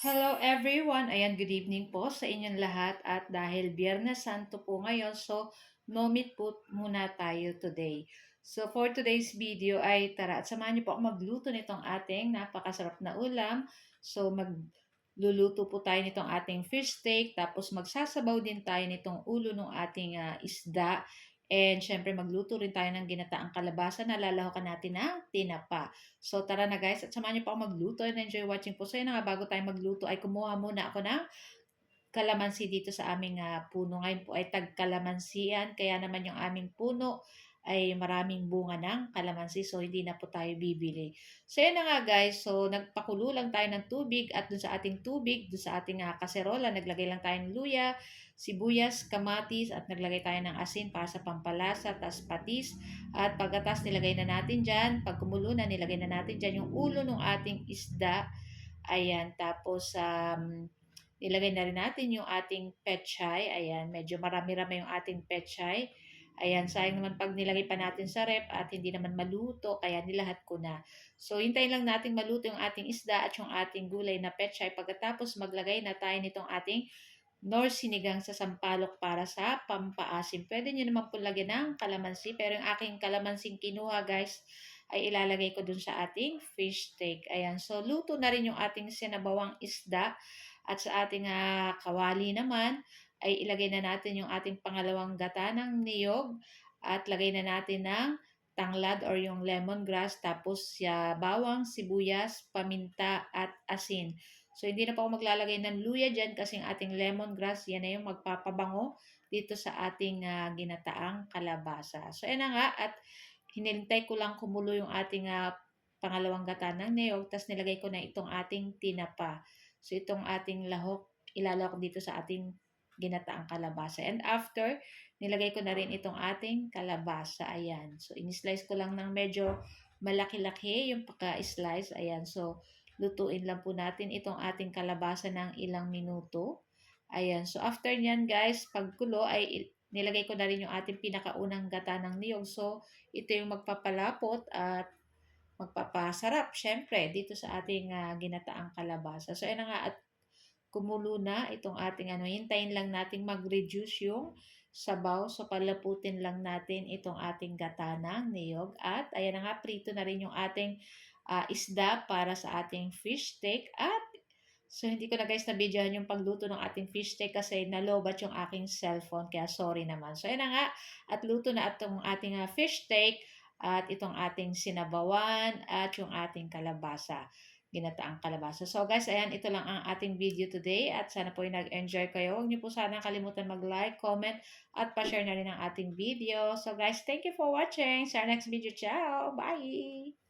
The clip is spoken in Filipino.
Hello everyone! Ayan, good evening po sa inyong lahat at dahil Biyernes Santo po ngayon, so no meat po muna tayo today. So for today's video ay tara at samahan niyo po ako magluto nitong ating napakasarap na ulam. So magluluto po tayo nitong ating fish steak, tapos magsasabaw din tayo nitong ulo ng ating isda. And syempre magluto rin tayo ng ginataang kalabasa na lalahukan natin ng tinapa. So tara na guys at samahan niyo po ako magluto and enjoy watching po. So yun na nga, bago tayo magluto ay kumuha muna ako ng kalamansi dito sa aming puno. Ngayon po ay tag-kalamansian, kaya naman yung aming puno ay maraming bunga ng kalamansi, so hindi na po tayo bibili. So yun na nga guys, so nagpakulo lang tayo ng tubig at dun sa ating tubig, dun sa ating kaserola, naglagay lang tayo ng luya, sibuyas, kamatis at naglagay tayo ng asin para sa pampalasa, tas patis. At pagkatas nilagay na natin dyan, pag kumulo na nilagay na natin dyan yung ulo ng ating isda. Ayan, tapos nilagay na rin natin yung ating pechay. Ayan, medyo marami-rami yung ating pechay. Ayan, sayang naman pag nilagay pa natin sa rep at hindi naman maluto, kaya nilahat ko na. So, hintayin lang natin maluto yung ating isda at yung ating gulay na pechay. Pagkatapos, maglagay na tayo nitong ating nor sinigang sa sampalok para sa pampaasim. Pwede nyo naman po lagyan ng kalamansi, pero yung aking kalamansing kinuha guys, ay ilalagay ko dun sa ating fish steak. Ayan, so luto na rin yung ating sinabawang isda. At sa ating kawali naman, ay ilagay na natin yung ating pangalawang gata ng niyog at lagay na natin ng tanglad or yung lemongrass, tapos bawang, sibuyas, paminta at asin. So, hindi na po ako maglalagay ng luya dyan kasi yung ating lemongrass, yan na yung magpapabango dito sa ating ginataang kalabasa. So, yan na nga at hinintay ko lang kumulo yung ating pangalawang gata ng niyog, tapos nilagay ko na itong ating tinapa. So, itong ating lahok, ilalawak dito sa ating ginataang kalabasa. And after, nilagay ko na rin itong ating kalabasa. Ayan. So, in-slice ko lang ng medyo malaki-laki yung pagka-slice. Ayan. So, lutuin lang po natin itong ating kalabasa ng ilang minuto. Ayan. So, after nyan guys, pagkulo ay nilagay ko na rin yung ating pinakaunang gata ng niyog. So, ito yung magpapalapot at magpapasarap, syempre, dito sa ating ginataang kalabasa. So, ayan na nga, at kumulo na itong ating hintayin lang nating mag-reduce yung sabaw. So, palaputin lang natin itong ating gata ng niyog. At, ayan na nga, prito na rin yung ating isda para sa ating fish steak. At, so, hindi ko na guys na-videohan yung pagluto ng ating fish steak kasi nalobat yung aking cellphone. Kaya sorry naman. So, ayan na nga. At luto na itong ating fish steak at itong ating sinabawan at yung ating kalabasa. Ginataang kalabasa. So guys, ayan, ito lang ang ating video today at sana po ay nag-enjoy kayo. Huwag niyo po sana kalimutan mag-like, comment at pa-share na rin ang ating video. So guys, thank you for watching. Sa next video. Ciao! Bye!